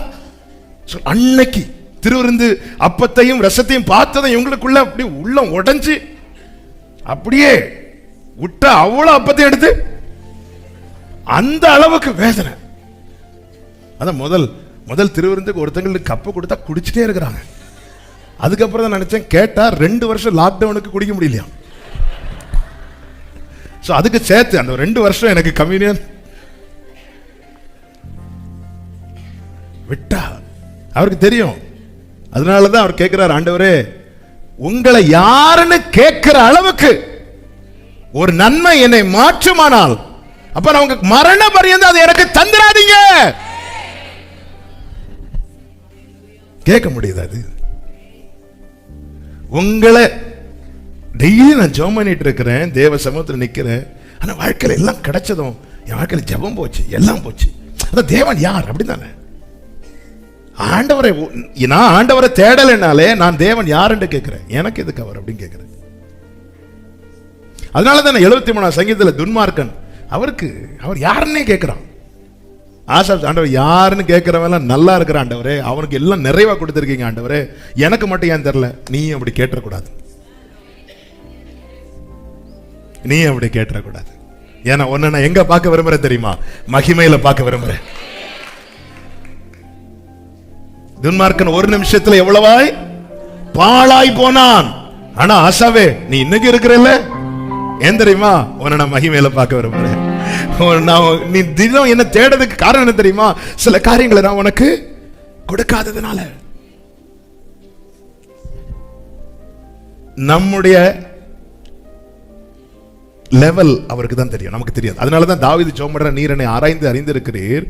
அன்னைக்கு திருவிருந்து அப்பத்தையும் ரசத்தையும் பார்த்ததை இவங்களுக்குள்ள அப்படி உள்ளம் உடைஞ்சு அப்படியே விட்ட அவ்வளவு அப்பத்தையும் எடுத்து அந்த அளவுக்கு வேதனை. அதான் முதல் திருவிருந்துக்கு ஒருத்தங்களுக்கு கப்பு கொடுத்தா குடிச்சிட்டே இருக்கிறாங்க. அதுக்கப்புறம் தான் நினைச்சேன், கேட்டா 2 வருஷம் லாக்டவுனுக்கு குடிக்க முடியலையா. அதுக்கு சேர்த்து அந்த 2 வருஷம் எனக்கு கம்யூனியன் விட்டா அவருக்கு தெரியும். அதனாலதான் அவர் கேட்கிறார், ஆண்டவரே உங்களை யாருன்னு கேட்கிற அளவுக்கு ஒரு நன்மை என்னை மாற்றுமானால் அப்ப அவங்க மரண பரியந்தம் அதை எனக்கு தந்துராதீங்க. கேட்க முடியுது? அது உங்களை டெய்லி நான் ஜெபம் பண்ணிட்டு இருக்கிறேன், தேவ சமூகத்தில் நிக்கிறேன். ஆனா வாழ்க்கையில எல்லாம் கிடைச்சதும் என் வாழ்க்கையில ஜெபம் போச்சு, எல்லாம் போச்சு. அதான் தேவன் யார் அப்படித்தானே? ஆண்டவரை நான் ஆண்டவரை தேடலைனாலே நான் தேவன் யாருன்னு கேட்கிறேன். எனக்கு எதுக்கு அவர் அப்படின்னு கேட்கிறேன். அதனாலதான் 73ஆம் சங்கீதத்தில் துன்மார்க்கன் அவர் யாருன்னே கேட்கிறான். ஆசாப் ஆண்டவர் யாருன்னு கேட்கிறவன் நல்லா இருக்கிற ஆண்டவரே, அவனுக்கு எல்லாம் நிறைவா கொடுத்திருக்கீங்க ஆண்டவரே, எனக்கு மட்டும் ஏன் தெரியல? நீ அப்படி கேட்டக்கூடாது, நீ அப்படி கேட்டக்கூடாது. ஏன்னா ஒன்னு நான் எங்க பார்க்க விரும்புறேன் தெரியுமா? மகிமையில பார்க்க விரும்புறேன். துன்மார்க்கன் ஒரு நிமிஷத்துல எவ்வளவாய் பாழாய் போனான். ஆனா ஆசாவே நீ இன்னைக்கு இருக்கிறல்ல, ஏன் தெரியுமா? உன்னை நான் மகிமையில பார்க்க விரும்புறேன். நீ தினம் என்ன தேடுறதுக்கு காரணம் என்ன தெரியுமா? சில காரியங்களை நான் உனக்கு கொடுக்காததுனால. நம்முடைய லெவல் அவருக்கு தான் தெரியும், நமக்கு தெரியாது. அதனாலதான் தாவீது ஜெபம் பண்ற, நீர் என்னை ஆராய்ந்து அறிந்திருக்கிறீர்,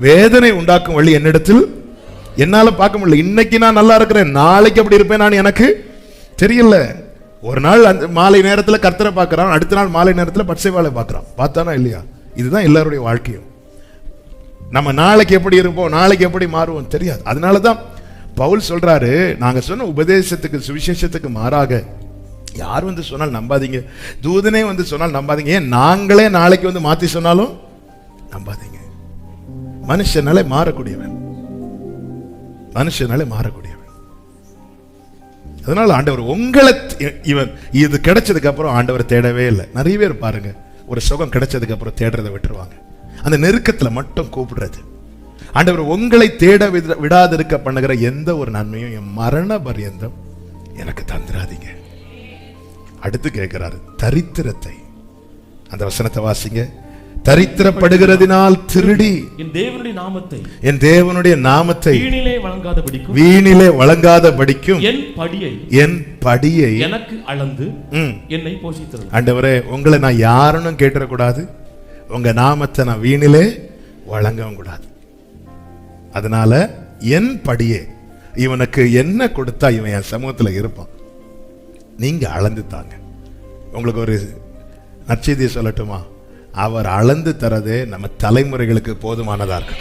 வேதனை உண்டாக்கும் வழி என்னிடத்தில் என்னால பார்க்க முடியல. இன்னைக்கு நான் நல்லா இருக்கிறேன், நாளைக்கு அப்படி இருப்பேன் நான் எனக்கு தெரியல. ஒரு நாள் அந்த மாலை நேரத்தில் கர்த்தரை பார்க்கிறான், அடுத்த நாள் மாலை நேரத்தில் பட்சைவாளை பார்க்கிறான். பார்த்தானா இல்லையா? இதுதான் எல்லாருடைய வாழ்க்கையும். நம்ம நாளைக்கு எப்படி இருப்போம், நாளைக்கு எப்படி மாறுவோம் தெரியாது. அதனாலதான் பவுல் சொல்றாரு, நாங்க சொன்ன உபதேசத்துக்கு சுவிசேஷத்துக்கு மாறாக யார் வந்து சொன்னால் நம்பாதீங்க, தூதனே வந்து சொன்னால் நம்பாதீங்க, ஏன் நாங்களே நாளைக்கு வந்து மாத்தி சொன்னாலும் நம்பாதீங்க. மனுஷனாலே மாறக்கூடியவன், மனுஷனாலே மாறக்கூடியவன். அதனால ஆண்டவர் உங்களை இவன் இது கிடைச்சதுக்கு அப்புறம் ஆண்டவர் தேடவே இல்லை. நிறைய பேர் பாருங்க, ஒரு சுகம் கிடைச்சதுக்கு அப்புறம் தேடுறதை விட்டுருவாங்க. அந்த நெருக்கத்துல மட்டும் கூப்பிடுறது. ஆண்டவர் உங்களை தேட விடாதிருக்க பண்ணுகிற எந்த ஒரு நன்மையும் என் மரண பரியந்தம் எனக்கு தந்துராதீங்க. அடுத்து கேட்கிறாரு தரித்திரத்தை. அந்த வசனத்தை வாசிங்க. தரித்திரப்படுகிறதினால் திருடி என் தேவனுடைய நாமத்தை வீணிலே வழங்காதபடிக்கும் என் படியை எனக்கு அளந்து என்னை போஷித்தது. ஆண்டவரே உங்களை நான் யாருன்னு கேட்டக்கூடாது, உங்க நாமத்தை நான் வீணிலே வழங்கவும் கூடாது. அதனால என் படியே இவனுக்கு என்ன கொடுத்தா இவன் என் சமூகத்துல இருப்பான், நீங்க அளந்து தாங்க. உங்களுக்கு ஒரு நற்செய்தியை சொல்லட்டுமா? அவர் அளந்து தரதே நம்ம தலைமுறைகளுக்கு போதுமானதா இருக்கு.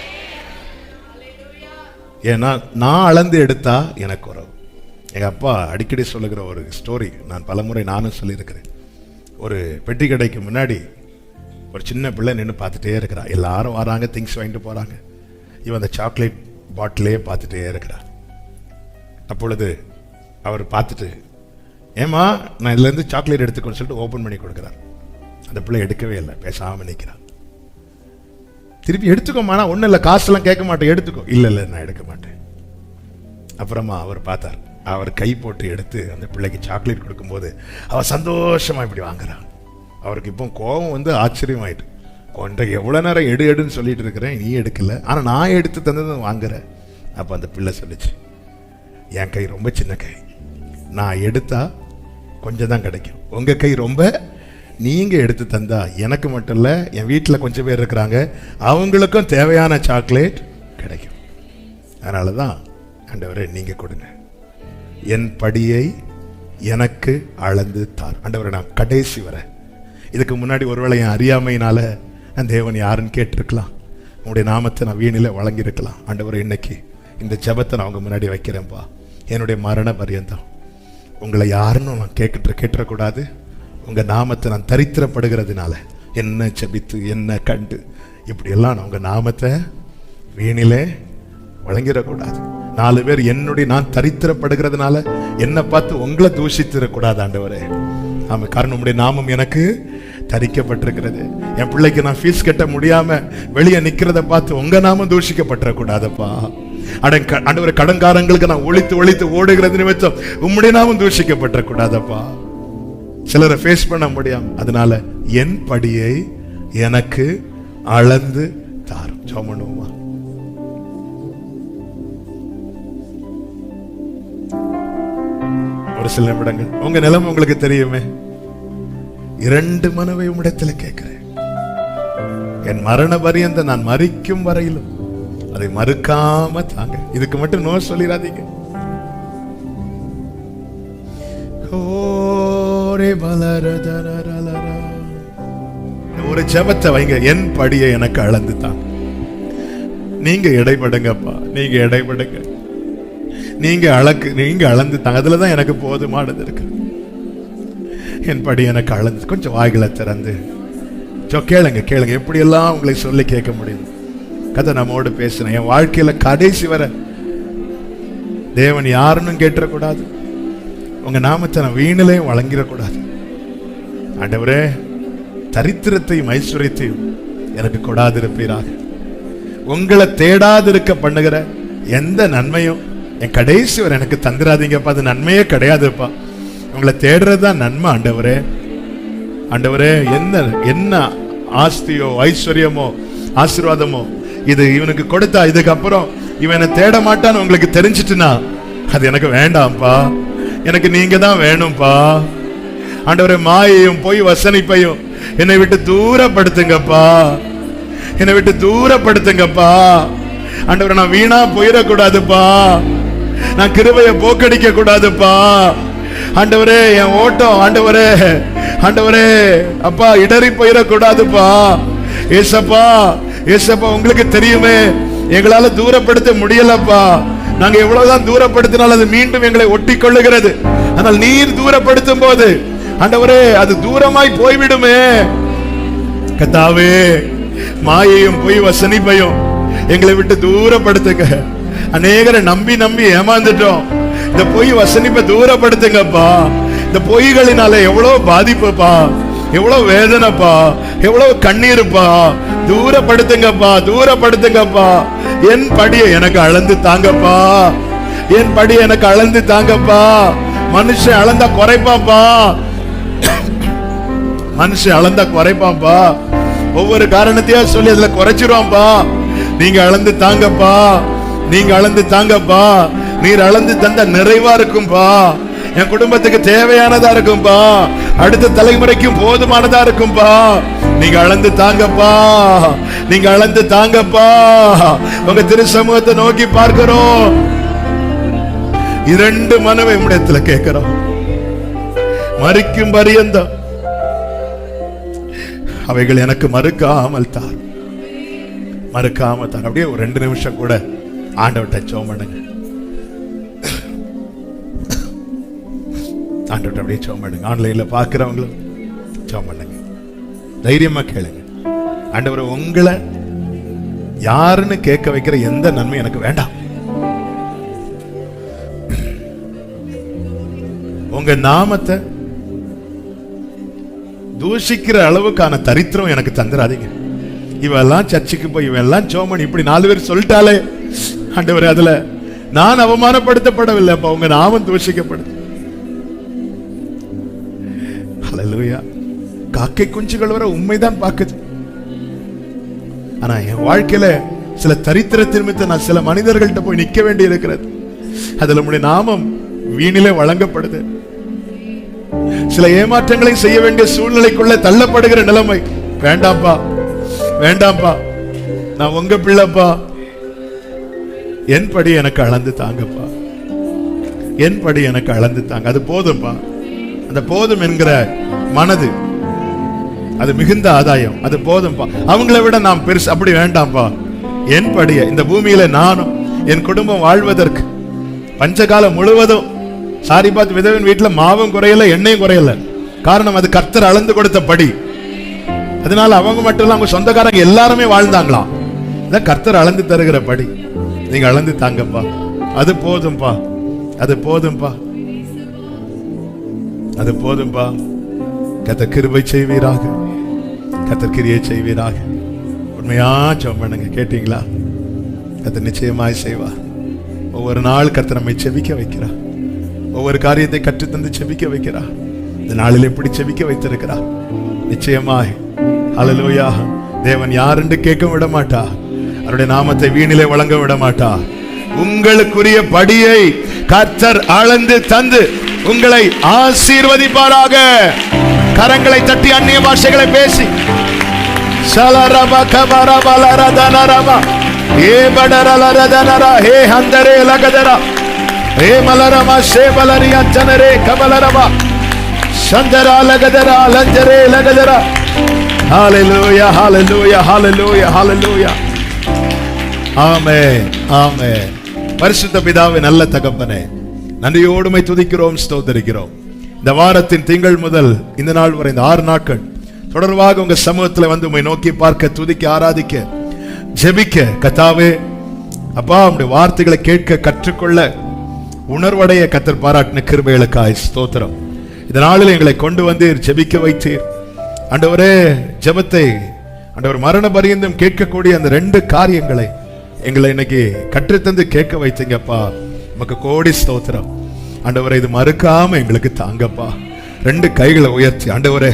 ஏன்னா நான் அளந்து எடுத்தா எனக்கு உறவு. எங்க அப்பா அடிக்கடி சொல்லுகிற ஒரு ஸ்டோரி, நான் பலமுறை நானும் சொல்லியிருக்கிறேன். ஒரு பெட்டி கடைக்கு முன்னாடி ஒரு சின்ன பிள்ளை நின்று பார்த்துட்டே இருக்கிறா. எல்லாரும் வராங்க, திங்ஸ் வாங்கிட்டு போறாங்க. இவன் அந்த சாக்லேட் பாட்டிலே பார்த்துட்டே இருக்கிறார். அப்பொழுது அவர் பார்த்துட்டு, ஏமா நான் இதுலேருந்து சாக்லேட் எடுத்துக்கணும்னு சொல்லிட்டு ஓப்பன் பண்ணி கொடுக்குறார். அந்த பிள்ளை எடுக்கவே இல்லை, பேசாமல் நிற்கிறார். திருப்பி எடுத்துக்கோமானா, ஒன்றும் இல்லை, காசுலாம் கேட்க மாட்டேன், எடுத்துக்கோ. இல்லை இல்லை நான் எடுக்க மாட்டேன். அப்புறமா அவர் பார்த்தார், அவர் கை போட்டு எடுத்து அந்த பிள்ளைக்கு சாக்லேட் கொடுக்கும்போது அவர் சந்தோஷமா இப்படி வாங்குறான். அவருக்கு இப்போ கோபம் வந்து ஆச்சரியமாயிட்டு, கொண்ட எவ்வளோ நேரம் எடுன்னு சொல்லிட்டு இருக்கிறேன், நீ எடுக்கல, ஆனால் நான் எடுத்து தந்தது வாங்குறேன். அப்போ அந்த பிள்ளை சொல்லிச்சு, என் கை ரொம்ப சின்ன கை, நான் எடுத்தா கொஞ்சம் தான் கிடைக்கும், உங்கள் கை ரொம்ப, நீங்கள் எடுத்து தந்தா எனக்கு மட்டும் இல்லை, என் வீட்டில் கொஞ்சம் பேர் இருக்கிறாங்க, அவங்களுக்கும் தேவையான சாக்லேட் கிடைக்கும். அதனால தான் ஆண்டவரே நீங்கள் கொடுங்க, என் படியை எனக்கு அளந்து தார். ஆண்டவரை நான் கடைசி வர, இதுக்கு முன்னாடி ஒருவேளை என் அறியாமையினால நான் தேவன் யாருன்னு கேட்டிருக்கலாம், உங்களுடைய நாமத்தை நான் வீணில் வழங்கியிருக்கலாம். ஆண்டவரை இன்னைக்கு இந்த ஜெபத்தை நான் அவங்க முன்னாடி வைக்கிறேன்ப்பா. என்னுடைய மரண பரியந்தம் உங்களை யாருன்னு நான் கேட்டுறக்கூடாது. உங்கள் நாமத்தை நான் தரித்திரப்படுகிறதுனால என்ன ஜெபித்து என்ன கண்டு இப்படியெல்லாம் நான் உங்கள் நாமத்தை வீணிலே வழங்கிடக்கூடாது. 4 பேர் என்னுடைய நான் தரித்திரப்படுகிறதுனால என்னை பார்த்து உங்களை தூஷித்திடக்கூடாது ஆண்டவரே. ஆமாம், காரணம் உங்களுடைய நாமம் எனக்கு தரிக்கப்பட்டிருக்கிறது. என் பிள்ளைக்கு நான் ஃபீஸ் கட்ட முடியாம வெளியே நிக்கிறத பார்த்து உங்க நாமம் தூஷிக்கப்பட்டிடக்கூடாதப்பா. ஆண்டவரே, கடன்காரங்களுக்கு நான் ஒழித்து ஓடுகிறது நிமித்தம் உம்முடைய நாமம் தூஷிக்கப்பட்டிடக்கூடாதப்பா. சிலரை ஃபேஸ் பண்ண முடியாம, அதனால என் படியை எனக்கு அளந்து தாரும். ஜெபம் பண்ணுவோமா? ஒரு சில நிமிடங்கள், உங்க நிலைமை உங்களுக்கு தெரியுமே. 2 மனவை உம்மிடத்தில் கேட்கிறேன். என் மரண பரியந்த நான் மரிக்கும் வரையிலும் அதை மறுக்காம தாங்க. இதுக்கு மட்டும் நோ சொல்லிடாதீங்க. ஒரு ஜெபத்தை வைங்க, என் படியை எனக்கு அளந்து தாங்க. நீங்க இடைப்படுங்கப்பா, நீங்க இடைப்படுங்க, நீங்க அளந்து தாங்க. அதுலதான் எனக்கு போதுமானது இருக்கு. என் படி எனக்கு அளந்து, கொஞ்சம் வாய்களை திறந்து கேளுங்க. எப்படியெல்லாம் உங்களை சொல்லி கேட்க முடியும். கதை நம்மோடு பேசினேன். என் வாழ்க்கையில கடைசி வர தேவன் யாருன்னு கேட்டுறக்கூடாது, உங்க நாமத்தை நான் வீணிலையும் வழங்கிடக்கூடாது. ஆண்டவரே, தரித்திரத்தையும் ஐஸ்வர்யத்தையும் எனக்கு கொடாதிருப்பீராக. உங்களை தேடாதிருக்க பண்ணுகிற எந்த நன்மையும் என் கடைசி வரை எனக்கு தந்துடாதீங்கப்பா. அது நன்மையே கிடையாதுப்பா. உங்களை தேடுறதுதான் நன்மை. ஆண்டவரே, என்ன ஆஸ்தியோ ஐஸ்வர்யமோ ஆசீர்வாதமோ இது இவனுக்கு கொடுத்தா இதுக்கப்புறம் இவன் என்ன தேட மாட்டான்னு உங்களுக்கு தெரிஞ்சிட்டுனா அது எனக்கு வேண்டாம்ப்பா. எனக்கு நீங்க தான் வேணும்பா. ஆண்டவரே, மாயையும் போய் வசனிப்பையும் என்னை விட்டு தூரப்படுத்துங்கப்பா. ஆண்டவரே, நான் வீணா போயிடக்கூடாதுப்பா. நான் கிருபையை போக்கடிக்க கூடாதுப்பா. ஆண்டவரே, என் ஓட்டம் ஆண்டவரே அப்பா இடறி போயிடக்கூடாதுப்பா. ஏசப்பா, உங்களுக்கு தெரியுமே, எங்களால தூரப்படுத்த முடியலப்பா. நாங்க எவ்வளவுதான் தூரப்படுத்தினாலும் அது மீண்டும் எங்களை ஒட்டி கொள்ளுகிறது. ஆனால் நீர் தூரப்படுத்தும் போது ஆண்டவரே அது தூரமாய் போய்விடுமே. கர்த்தாவே, மாயையும் பொய் வசனிப்பையும் எங்களை விட்டு தூரப்படுத்துங்க. அநேகரை நம்பி ஏமாந்துட்டோம். இந்த பொய் வசனிப்பை தூரப்படுத்துங்கப்பா. இந்த பொய்களினால எவ்வளவு பாதிப்புப்பா, எவ்வளவு வேதனைப்பா, எவ்வளவு கண்ணீருப்பா. தூரப்படுத்துங்கப்பா. என் படியை எனக்கு அளந்து தாங்கப்பா. மனுஷன் அளந்தா குறைப்பாப்பா. ஒவ்வொரு காரணத்தையா சொல்லி அதுல குறைச்சிருவான்பா. நீங்க அளந்து தாங்கப்பா. நீர் அளந்து தந்த நிறைவா இருக்கும்பா. என் குடும்பத்துக்கு தேவையானதா இருக்கும்பா. அடுத்த தலைமுறைக்கும் போதுமானதா இருக்கும்பா. நீங்க அளந்து தாங்கப்பா, நீங்க அளந்து தாங்கப்பா. உங்க திரு சமூகத்தை நோக்கி பார்க்கிறோம். 2 மனவை இடத்துல கேட்கிறோம். மறிக்கும் பரியந்தம் அவைகள் எனக்கு மறுக்காமல் தார், மறுக்காம தார். அப்படியே ஒரு 2 நிமிஷம் கூட ஆண்டவர்ட்ட ஜெபம் பண்ணுங்க. ஆண்டவர்ட்ட அப்படியே ஜெபம் பண்ணுங்க. ஆன்லைன்ல பார்க்கிறவங்களும் ஜெபம் பண்ணுங்க. தைரியமா கேளுங்க. ஆண்டவரே, உங்களை யாருன்னு கேட்க வைக்கிற எந்த நன்மை எனக்கு வேண்டாம். உங்க நாமத்தை தூஷிக்கிற அளவுக்கான தரித்திரம் எனக்கு தந்துடாதீங்க. இவெல்லாம் சர்ச்சுக்கு போய் இவெல்லாம் சோமன் இப்படி 4 பேர் சொல்லிட்டாலே ஆண்டவரே, அதுல நான் அவமானப்படுத்தப்படவில்லை. அப்ப உங்க நாமம் தூஷிக்கப்படுது. ஹல்லேலூயா. காக்கை குஞ்சுகள் வர உண்மைதான் பார்க்குது. ஆனா என் வாழ்க்கையில சில தரித்திரத்தின் மீது நான் சில மனிதர்கள்ட்ட போய் நிக்க வேண்டி இருக்கிறது. அதுல நம்முடைய நாமம் வீணிலே வழங்கப்படுது. சில ஏமாற்றங்களை செய்ய வேண்டிய சூழ்நிலைக்குள்ள தள்ளப்படுகிற நிலைமை. வேண்டாம்ப்பா, வேண்டாம்ப்பா, நான் உங்க பிள்ளைப்பா, என் படி எனக்கு அளந்து தாங்கப்பா, என் படி எனக்கு அளந்து தாங்க. அது போதும்பா. அந்த போதும் என்கிற மனது, அது மிகுந்த ஆதாயம். அது போதும்பா. அவங்களை விட நாம் பெருசு அப்படி வேண்டாம்பா. என் படிய இந்த பூமியில நானும் என் குடும்பம் வாழ்வதற்கு பஞ்சகாலம் முழுவதும் சாரிபாத் விதவின் வீட்டுல மாவும் குறையல, எண்ணெயும் குறையல. காரணம், அது கர்த்தர் அளந்து கொடுத்த படி. அதனால அவங்க மட்டும் இல்ல, அவங்க சொந்தக்காரங்க எல்லாருமே வாழ்ந்தாங்களாம். கர்த்தர் அளந்து தருகிற படி. நீங்க அளந்து தாங்கப்பா. அது போதும்பா, அது போதும்பா, அது போதும்பா. கர்த்தர் கிருபை செய்வீராக, கர்த்தர் கிரியை செய்வீராக. உண்மையா ஜெபம் பண்ணுங்க. கேட்டீங்களா? கர்த்தர் நிச்சயமாய் செய்வார். ஒவ்வொரு நாள் கர்த்தர் நம்மை செபிக்க வைக்கிறார். ஒவ்வொரு காரியத்தை கற்றுத்தந்து செபிக்க வைக்கிறார். இந்த நாளில் எப்படி செபிக்க வைத்திருக்கிறார். நிச்சயமாய் ஹல்லேலூயா. தேவன் யார் என்று கேட்க விட மாட்டார். அவருடைய நாமத்தை வீணிலே வழங்க விட மாட்டார். உங்களுக்குரிய படியை கர்த்தர் அளந்து தந்து உங்களை ஆசீர்வதிப்பாராக. கரங்களை தட்டி அந்நிய பாஷைகளை பேசி சலரப கபரபலரதனரப ஏபடரலரதனர ஹே ஹந்தரே லகதரா ஹே மலரம ஷேபலரியா ஜனரே கபலரப சந்தரா லகதரா லஞ்சரே லகதரா. ஹல்லேலூயா, ஹல்லேலூயா, ஹல்லேலூயா, ஹல்லேலூயா. ஆமென், ஆமென். பரிசுத்த பிதாவே, நல்ல தகப்பனே, நன்றியோடுமை துதிக்கிறோம், ஸ்தோத்திரிக்கிறோம். இந்த வாரத்தின் திங்கள் முதல் இந்த நாள் வரை, இந்த 6 நாட்கள் தொடர்பாக உங்க சமூகத்தில் வந்து உம்மை நோக்கி பார்க்க, துதிக்க, ஆராதிக்க, ஜெபிக்க, கர்த்தாவே அப்பா உம்முடைய வார்த்தைகளை கேட்க, கற்றுக்கொள்ள, உணர்வடைய கர்த்தர் பாராட்டின கிருபைகளுக்காய் ஸ்தோத்திரம். இந்த நாளில் எங்களை கொண்டு வந்தீர், ஜெபிக்க வைத்தீர். ஆண்டவரே, ஜெபத்தை ஆண்டவர் மரண பரியந்தம் கேட்கக்கூடிய அந்த 2 காரியங்களை எங்களை இன்னைக்கு கற்றுத்தந்து கேட்க வைத்தீங்கப்பா. நமக்கு கோடி ஸ்தோத்திரம். ஆண்டவரே, இது மறுக்காம எங்களுக்கு தாங்கப்பா. 2 கைகளை உயர்த்தி ஆண்டவரே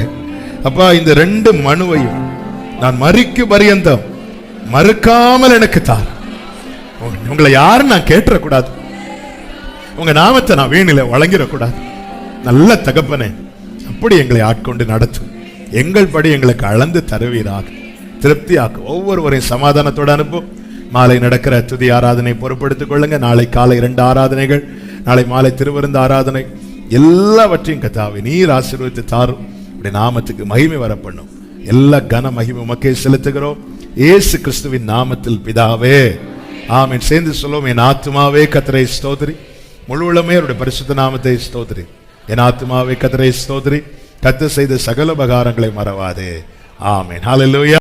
அப்பா, இந்த 2 மனுவையும் நான் மறிக்கு பரியந்தம் மறுக்காமல் எனக்கு தார். உங்களை யாரும் நான் கேட்டுறக்கூடாது. உங்க நாமத்தை நான் வீணில வழங்கிடக்கூடாது. நல்ல தகப்பனே, அப்படி எங்களை ஆட்கொண்டு நடத்தும். எங்கள் படி எங்களுக்கு அளந்து தருவீராக, திருப்தியாக்கும். ஒவ்வொருவரையும் சமாதானத்தோடு அனுப்பும். மாலை நடக்கிற துதி ஆராதனை பொறுப்படுத்திக் கொள்ளுங்க. நாளை காலை 2 ஆராதனைகள், நாளை மாலை திருவிருந்து ஆராதனை, எல்லாவற்றையும் கர்த்தாவே நீர் ஆசீர்வதித்து தாரும். அப்படி நாமத்துக்கு மகிமை வர பண்ணும். எல்லா கன மகிமை உமக்கே செலுத்துகிறோம், இயேசு கிறிஸ்துவின் நாமத்தில் பிதாவே, ஆமென். சேர்ந்து சொல்லுவோம். என் ஆத்துமாவே கர்த்தரை ஸ்தோத்திரி, முழு உள்ளமே அவருடைய பரிசுத்த நாமத்தை ஸ்தோத்திரி. என் ஆத்துமாவே கர்த்தரை ஸ்தோத்திரி, கர்த்தர் செய்த சகல உபகாரங்களை மறவாதே. ஆமென். ஹல்லேலூயா.